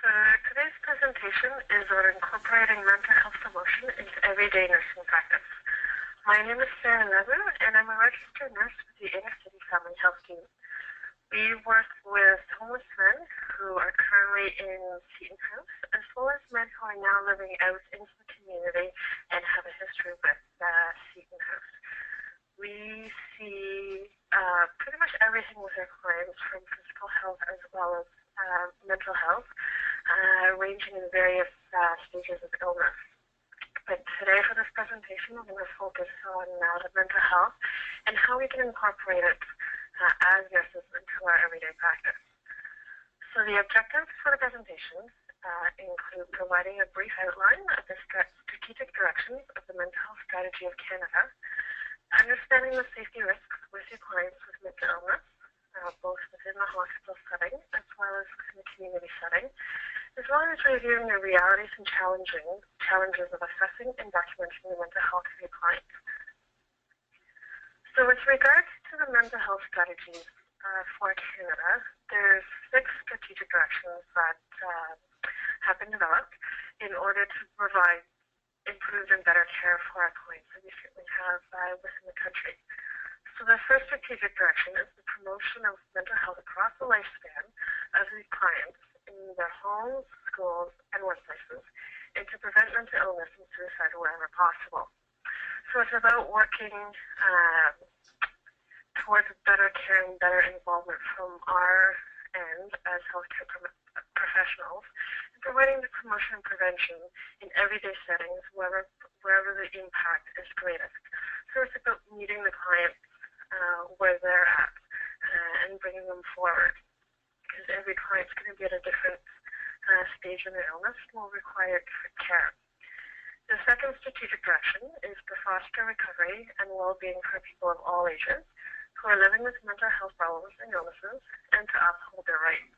So today's presentation is on incorporating mental health promotion into everyday nursing practice. My name is Sarah Leather, and I'm a registered nurse with the Inner City Family Health Team. We work with homeless men who are currently in Seton House, as well as men who are now living out into the community and have a history with Seton House. We see pretty much everything with our clients, from physical health as well as mental health, ranging in various stages of illness. But today for this presentation, we're going to focus on the mental health and how we can incorporate it as nurses into our everyday practice. So the objectives for the presentation include providing a brief outline of the strategic directions of the Mental Health Strategy of Canada, understanding the safety risks with your clients with mental illness, both within the hospital setting as well as within the community setting, as well as reviewing the realities and challenges of assessing and documenting the mental health of your clients. So with regards to the mental health strategies for Canada, there's 6 strategic directions that have been developed in order to provide improved and better care for our clients that we certainly have within the country. So the first strategic direction is the promotion of mental health across the lifespan of these clients in their homes, schools, and workplaces, and to prevent mental illness and suicide wherever possible. So it's about working towards better care and better involvement from our end as healthcare professionals, and providing the promotion and prevention in everyday settings wherever the impact is greatest. So it's about meeting the clients where they're at and bringing them forward, because every client's going to be at a different stage in their illness and will require different care. The second strategic direction is to foster recovery and well-being for people of all ages who are living with mental health problems and illnesses, and to uphold their rights.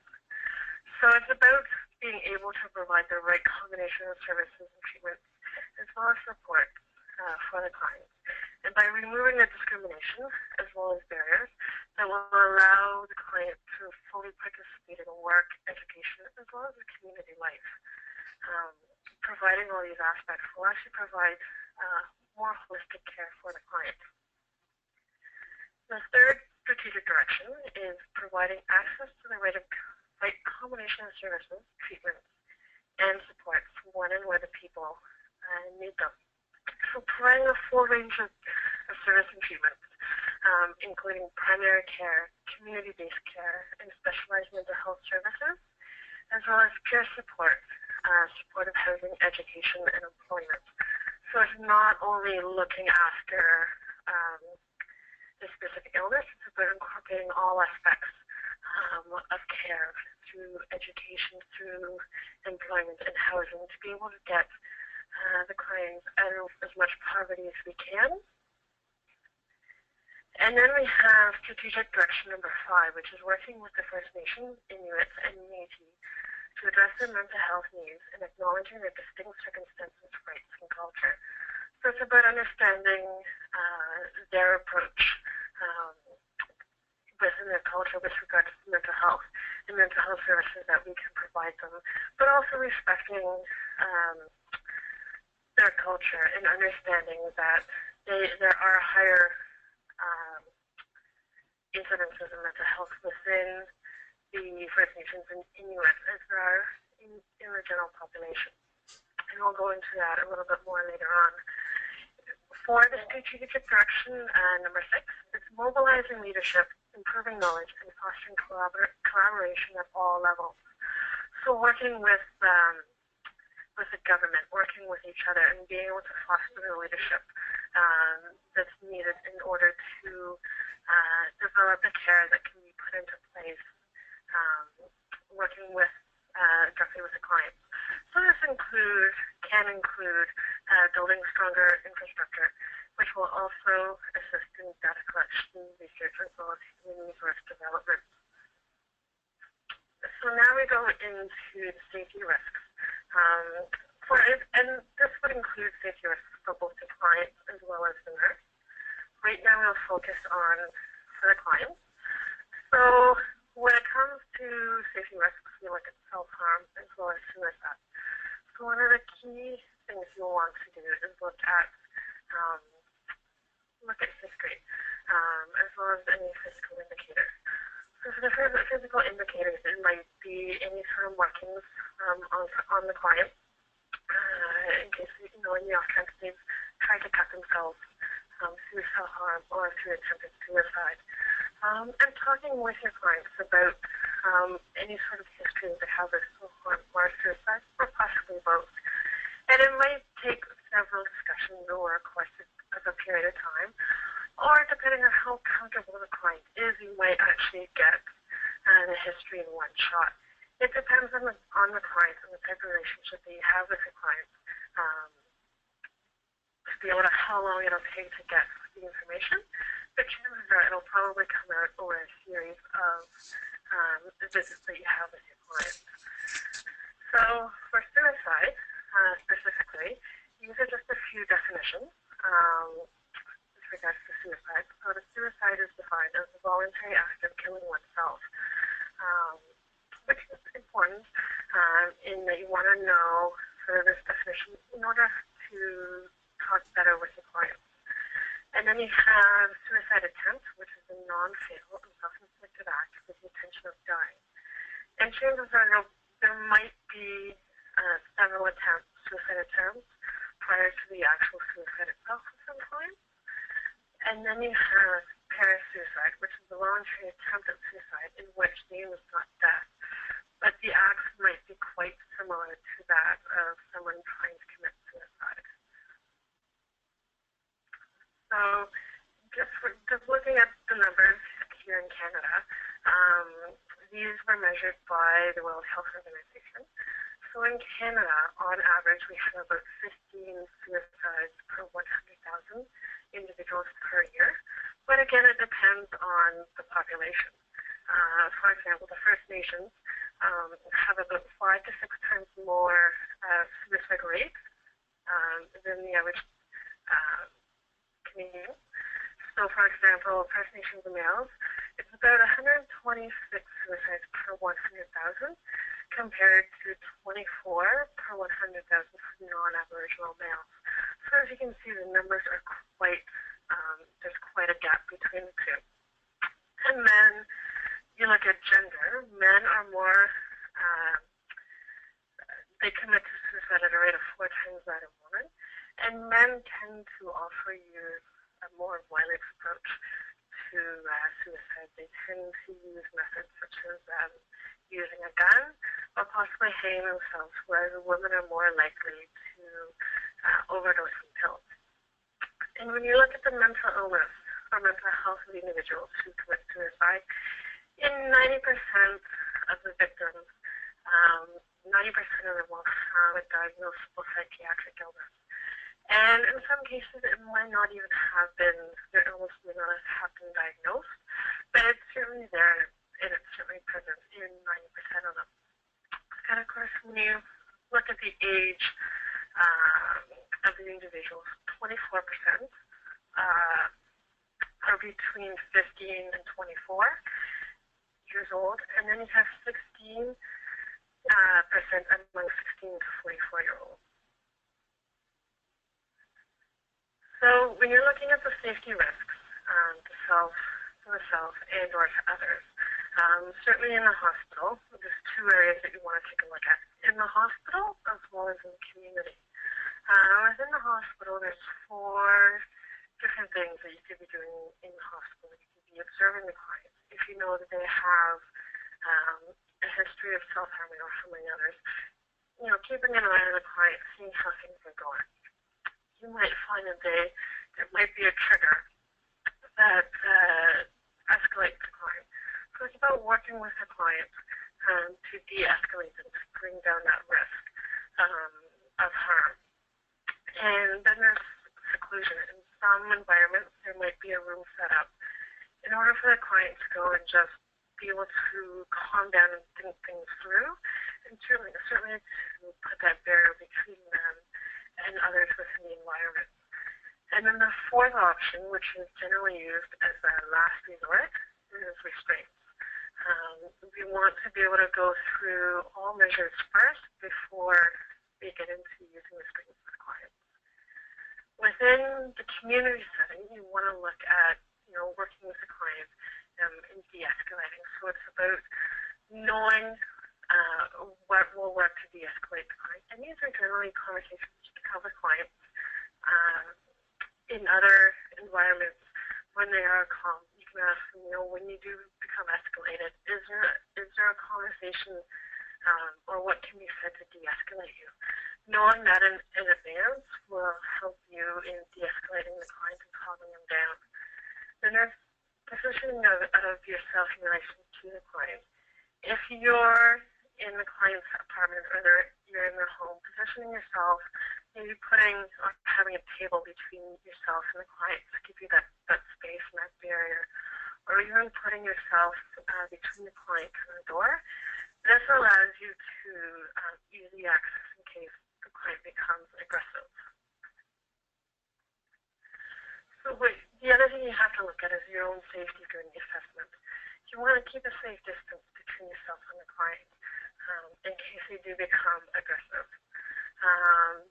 So it's about being able to provide the right combination of services and treatments, as well as support for the clients. And by removing the discrimination as well as barriers that will allow the client to fully participate in work, education, as well as the community life. Providing all these aspects will actually provide more holistic care for the client. The third strategic direction is providing access to the right combination of services, treatments, and support for when and where the people need them. So providing a full range of service and treatments, including primary care, community-based care, and specialized mental health services, as well as peer support, supportive housing, education, and employment. So it's not only looking after the specific illness, it's about incorporating all aspects of care through education, through employment and housing, to be able to get the clients out of as much poverty as we can. And then we have strategic direction number 5, which is working with the First Nations, Inuits, and Métis to address their mental health needs and acknowledging their distinct circumstances, rights, and culture. So it's about understanding their approach within their culture with regard to mental health and mental health services that we can provide them, but also respecting their culture and understanding that there are higher incidences of mental health within the First Nations and Inuit as there are in the general population. And we'll go into that a little bit more later on. For the strategic direction number 6, it's mobilizing leadership, improving knowledge, and fostering collaboration at all levels. So working with the government, working with each other, and being able to foster the leadership that's needed in order to develop the care that can be put into place, working with directly with the clients. So this can include building stronger infrastructure, which will also assist in data collection, research, as well as human resource development. So now we go into the safety risks. And this would include safety risks for both the client as well as the nurse. Right now we'll focus on for the client. So when it comes to safety risks, we look at self-harm as well as suicide. So one of the key things you'll want to do is look at history, as well as any physical indicators. So for the physical indicators, it might be any sort of markings on the client, in case, in the off chance they've tried to cut themselves through self-harm or through attempted suicide. And talking with your clients about any sort of history they have of self-harm or suicide, or possibly both. And it might take several discussions over a course of a period of time, or depending on how comfortable the client is, you might actually get the history in one shot. It depends on the client and the type of relationship that you have with the client, to be able to how long it'll take to get the information. But chances are it'll probably come out over a series of visits that you have with your client. So for suicide, specifically, these are just a few definitions with regards to suicide. So the suicide is defined as the voluntary act of killing oneself, which is important in that you want to know sort of this definition in order to talk better with your clients. And then you have suicide attempt, which is a non-fatal and self-inflicted act with the intention of dying. And chances are there might be several suicide attempts prior to the actual suicide itself for some clients. And then you have parasuicide, which is a voluntary attempt at suicide in which the aim is not death, but the acts might be quite similar to that of someone trying to commit suicide. So just looking at the numbers here in Canada, these were measured by the World Health Organization. So in Canada, on average, we have about 15 suicides per 100,000 individuals per year. But again, it depends on the population. For example, the First Nations have about 5 to 6 times more suicide rates than the average Canadian. So, for example, First Nations males, it's about 126 suicides per 100,000 compared to 24 per 100,000 for non-Aboriginal males. So as you can see, the numbers are there's quite a gap between the two. And then you look at gender, men are more, they commit to suicide at a rate of 4 times that of women. And men tend to also use a more violent approach to suicide. They tend to use methods such as using a gun or possibly hanging themselves, whereas women are more likely to overdose on pills. And when you look at the mental illness or mental health of the individuals who commit suicide, in 90% of the victims, 90% of them will have a diagnosable psychiatric illness. And in some cases, it might not even have been, their illness may not have been diagnosed, but it's certainly there, and it's certainly present in 90% of them. And of course, when you look at the age of the individuals, 24% are between 15 and 24 years old, and then you have 16% among 16 to 44-year-olds. So when you're looking at the safety risks to the self and or to others, certainly in the hospital, there's 2 areas that you want to take a look at. In the hospital as well as in the community. Within the hospital, there's 4 different things that you could be doing in the hospital. You could be observing the clients. If you know that they have a history of self-harming or harming others, keeping an eye on the client, seeing how things are going. You might find that there might be a trigger that escalates the client. So it's about working with the client to de-escalate and to bring down that risk of harm. And then there's seclusion. In some environments, there might be a room set up in order for the client to go and just be able to calm down and think things through, and certainly to put that barrier between them and others within the environment. And then the 4th option, which is generally used as a last resort, is restraints. We want to be able to go through all measures first before we get into using the screens with clients. Within the community setting, you want to look at, working with the client in de-escalating. So it's about knowing what will work to de-escalate the client. And these are generally conversations you can have with clients in other environments when they are calm. You can ask them, when you do become escalated, is there a conversation or what can be said to de-escalate you? Knowing that in advance will help you in de-escalating the client and calming them down. Then there's positioning of yourself in relation to the client. If you're in the client's apartment or you're in their home, positioning yourself, maybe putting or having a table between yourself and the client to give you that space and that barrier, or even putting yourself between the client and the door. This allows you to easy access in case the client becomes aggressive. So the other thing you have to look at is your own safety during the assessment. You want to keep a safe distance between yourself and the client in case they do become aggressive.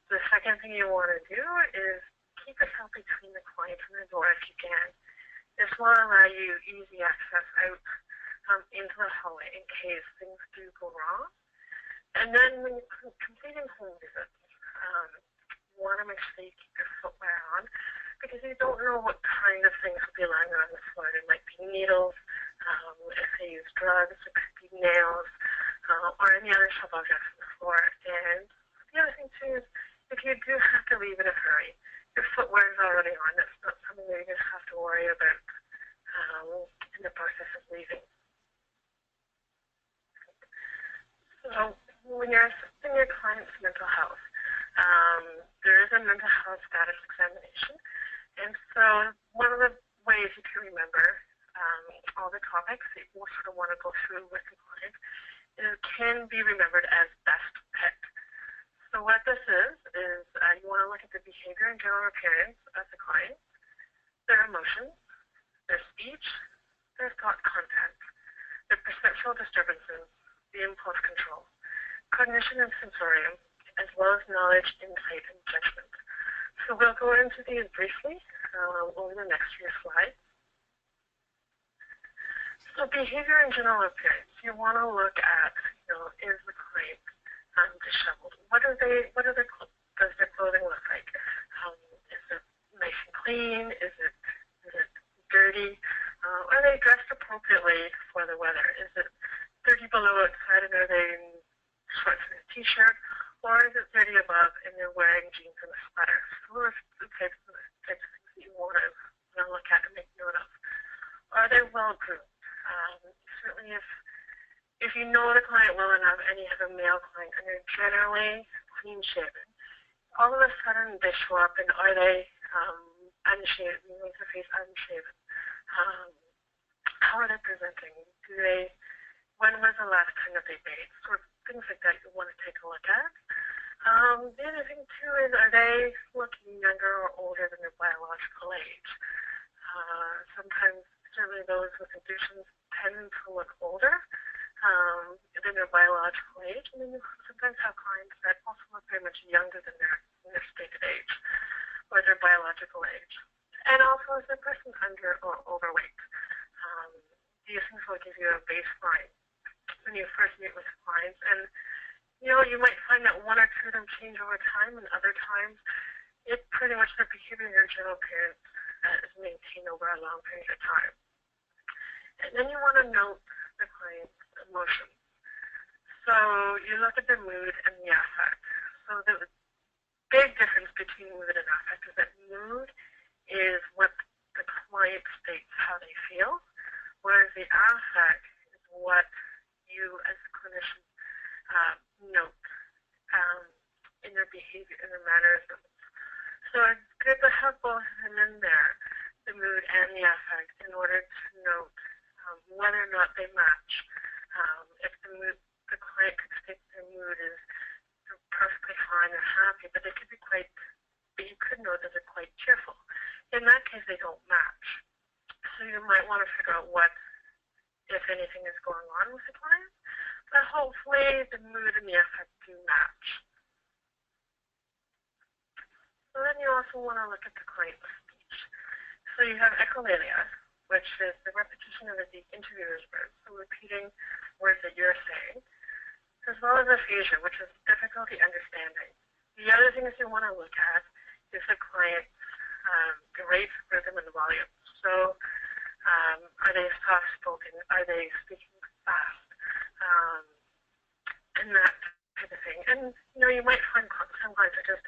The second thing you want to do is keep yourself between the client and the door if you can. This will allow you easy access out into the hallway in case things do go wrong. And then when you're completing home visits, you want to make sure you keep your footwear on because you don't know what kind of things will be lying on the floor. There might be needles, if they use drugs, it could be nails, or any other sharp objects on the floor. And the other thing too is if you do have to leave in a hurry, your footwear is already on. That's not something that you're going to have to worry about in the process of leaving. So when you're assessing your client's mental health, there is a mental health status examination. And so one of the ways you can remember all the topics that you sort of want to go through with the client can be remembered as best pick. So what this is you want to look at the behavior and general appearance of the client, their emotions, their speech, their thought content, their perceptual disturbances, the impulse control, cognition and sensorium, as well as knowledge, insight, and judgment. So we'll go into these briefly over the next few slides. So behavior and general appearance, you want to look at, is the client disheveled? Does their clothing look like? Is it nice and clean? Is it dirty? Are they dressed appropriately for the weather? Is it 30 below outside and are they in shorts and a t-shirt? Or is it 30 above and they're wearing jeans and a sweater? So those are the types of things that you want to look at and make note of. Are they well groomed? Certainly if you know the client well enough and you have a male client and they're generally clean shaven, all of a sudden they show up and are they unshaven, make their face unshaven? How are they presenting? When was the last time that they bathed? Sort of things like that you want to take a look at. The other thing too is, are they looking younger or older than their biological age? Sometimes certainly those with addictions tend to look older than their biological age, and then you sometimes have clients that also look very much younger than their stated age or their biological age. And also, is the person under or overweight? These things will give you a baseline when you first meet with clients, and you might find that one or two of them change over time, and other times it pretty much the behavior and general appearance is maintained over a long period of time. And then you want to note the client's emotions. So you look at the mood and the affect. So the big difference between mood and affect is that mood is what the client states how they feel, whereas the affect is what you as a clinician note in their behavior, in their mannerisms. So it's good to have both of them in there, the mood and the affect, in order to note whether or not they match. If the client could state their mood is perfectly fine or happy, but you could know that they're quite cheerful. In that case, they don't match. So you might want to figure out what, if anything, is going on with the client, but hopefully the mood and the affect do match. So then you also want to look at the client's speech. So you have echolalia, which is the repetition of the interviewer's words, so repeating words that you're saying, as well as aphasia, which is difficulty understanding. The other things you want to look at is the client's rate, rhythm, and volume. So are they soft-spoken? Are they speaking fast? And that type of thing. And, you might find some clients are just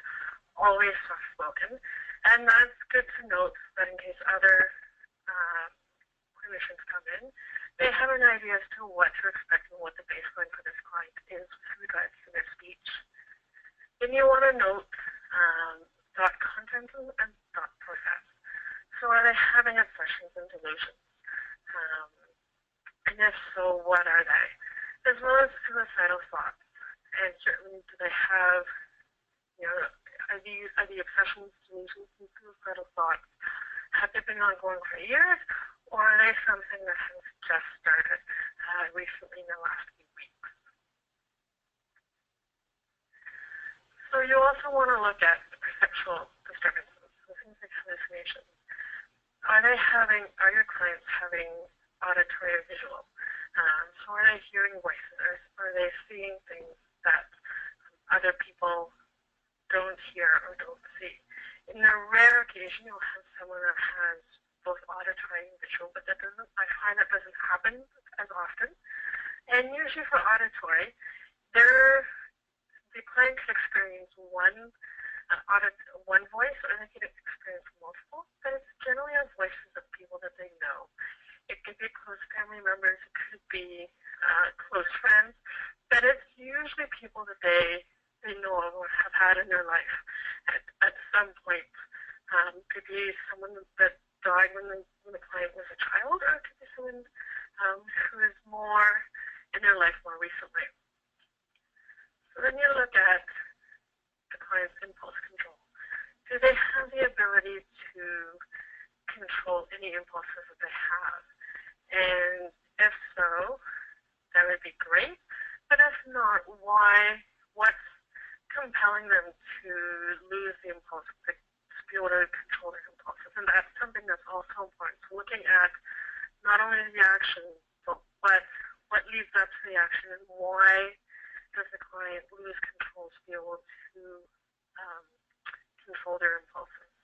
always soft-spoken. And that's good to note that in case other clinicians come in, they have an idea as to what to expect and what the baseline for this client is with regards to their speech. Then you want to note thought content and thought process. So are they having obsessions and delusions? And if so, what are they? As well as suicidal thoughts. And certainly, do they have, are the obsessions, delusions, and suicidal thoughts, have they been ongoing for years, or are they something that has just started recently in the last few weeks? So you also want to look at the perceptual disturbances, so things like hallucinations. Are your clients having auditory or visual? So are they hearing voices? Are they seeing things that other people don't hear or don't see? In a rare occasion, you'll have someone that has both auditory and visual, but I find that doesn't happen as often. And usually for auditory, the client can experience one voice, or they can experience multiple, but it's generally on voices of people that they know. It could be close family members, it could be close friends, but it's usually people that they know of or have had in their life at some point. It could be someone that died when the client was a child, or it could be someone who is more in their life more recently. So then you look at the client's impulse control. Do they have the ability to control any impulses that they have? And if so, that would be great. But if not, why? What's compelling them to lose the impulse, to be able to control their impulses? And that's something that's also important. So looking at not only the action, but what leads up to the action, and why does the client lose control to be able to control their impulses,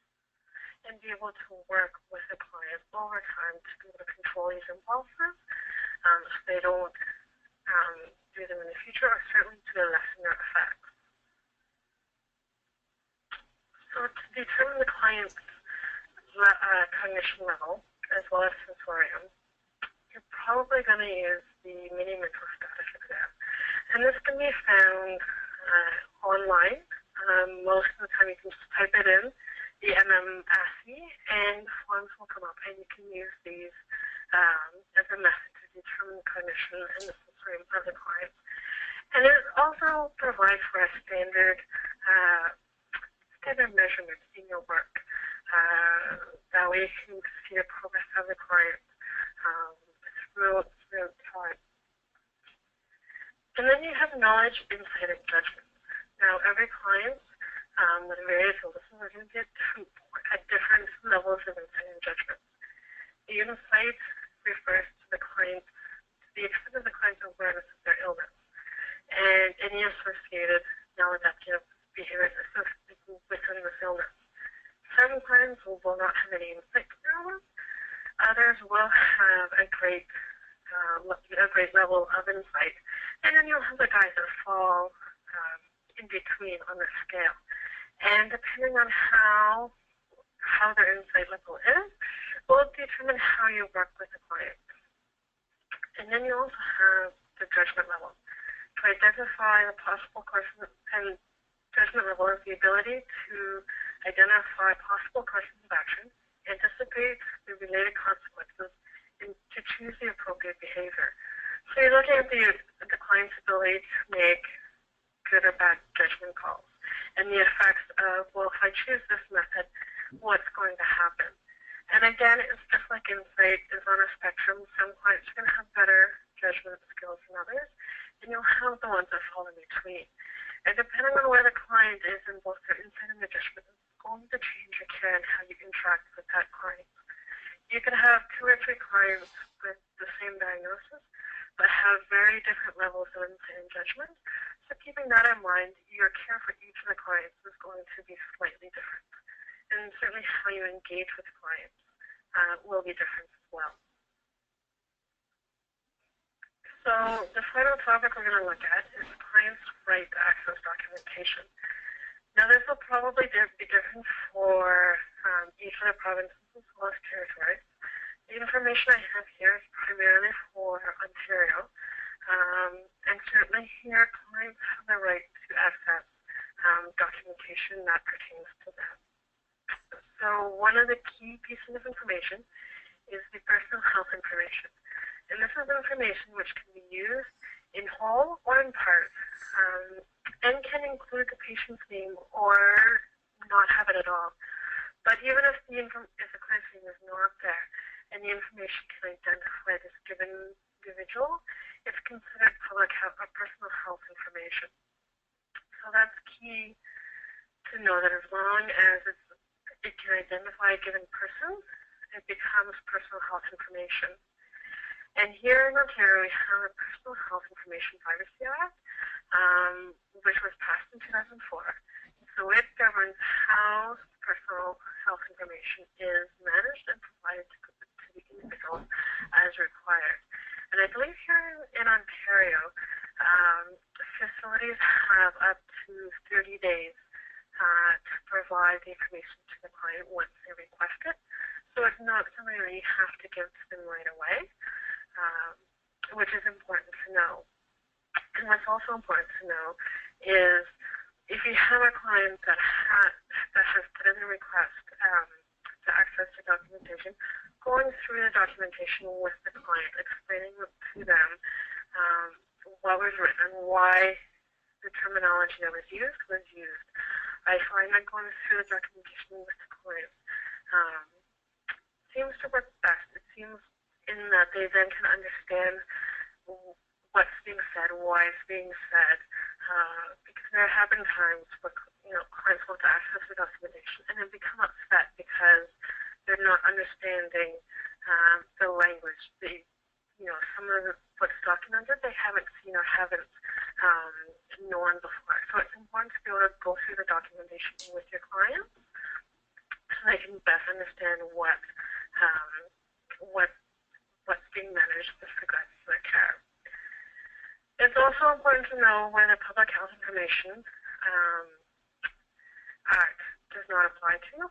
and be able to work with the client over time to be able to control these impulses so they don't do them in the future, or certainly to lessen their effects. So to determine the client's cognition level, as well as sensorium, you're probably going to use the mini mental status exam. And this can be found online. Most of the time you can just type it in, the MMSE, and forms will come up, and you can use these as a method to determine the cognition and the sensorium of the client. And it also provides for a standard measurement in your work. That way you can see the progress of the client through time. And then you have knowledge, insight, and judgment. Now, every client with various illnesses are going to get at different levels of insight and judgment. The insight refers to the extent of the client's awareness of their illness and any associated maladaptive behaviors associated within this illness. Some clients will not have any insight to their illness. Others will have a great level of insight. And then you'll have the guys that fall in between on the scale. And depending on how their insight level is, will determine how you work with the client. And then you also have the judgment level. To identify the possible courses, and judgment level is the ability to identify possible courses of action, anticipate the related consequences, and to choose the appropriate behavior. So you're looking at the client's ability to make good or bad judgment calls, and the effects of, well, if I choose this method, what's going to happen? And again, it's just like insight is on a spectrum. Some clients are going to have better judgment skills than others, and you'll have the ones that fall in between. And depending on where the client is in both their insight and their judgment, it's going to change your care and how you interact with that client. You can have 2 or 3 clients with the same diagnosis, but have very different levels of insight and judgment. So keeping that in mind, your care for each of the clients is going to be slightly different. And certainly how you engage with clients will be different as well. So the final topic we're going to look at is clients' right to access documentation. Now this will probably be different for each of the provinces as well as territories. The information I have here is primarily for Ontario, and certainly here clients have the right to access documentation that pertains to them. So one of the key pieces of information is the personal health information. And this is information which can be used in whole or in part, and can include the patient's name or not have it at all. But even if the client's name is not there and the information can identify this given individual, it's considered public health or personal health information. So that's key to know that as long as it can identify a given person, it becomes personal health information. And here in Ontario, we have a Personal Health Information Privacy Act, which was passed in 2004. So it governs how personal health information is managed and provided to the individual as required. And I believe here in Ontario, facilities have up to 30 days to provide the information to the client once they request it. So it's not something that you have to give to them right away, which is important to know. And what's also important to know is if you have a client that has put in a request to access the documentation, going through the documentation with the client, explaining to them what was written and why the terminology that was used. I find that going through the documentation with the client seems to work best. It seems in that they then can understand what's being said, why it's being said, because there have been times where clients want to access the documentation and then become upset because they're not understanding the language. Some of what's documented they haven't seen or haven't known before. So it's important to be able to go through the documentation with your clients so they can best understand what's being managed with regards to their care. It's also important to know where the Public Health Information Act does not apply to.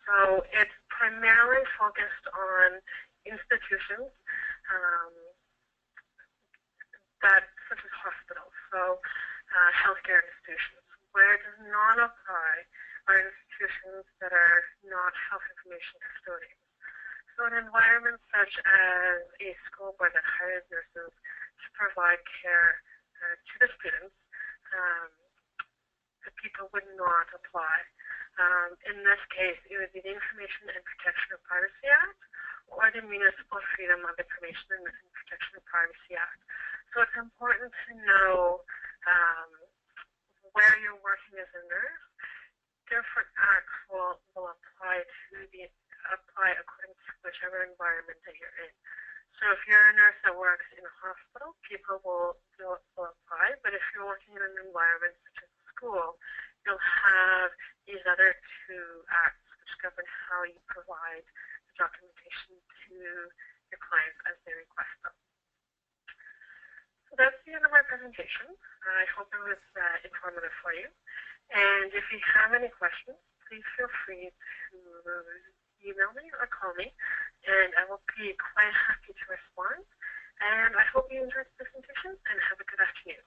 So it's primarily focused on institutions such as hospitals, so healthcare institutions. Where it does not apply are institutions that are not health information custodians. So an environment such as a school board that hires nurses to provide care to the students, the people would not apply. In this case, it would be the Information and Protection of Privacy Act or the Municipal Freedom of Information and Protection of Privacy Act. So it's important to know where you're working as a nurse. Different acts will apply according to whichever environment that you're in. So if you're a nurse that works in a hospital, people will apply. But if you're working in an environment such as a school, you'll have these other 2 acts which govern how you provide the documentation to your clients as they request them. So that's the end of my presentation. I hope it was informative for you. And if you have any questions, please feel free to email me or call me, and I will be quite happy to respond. And I hope you enjoyed the presentation and have a good afternoon.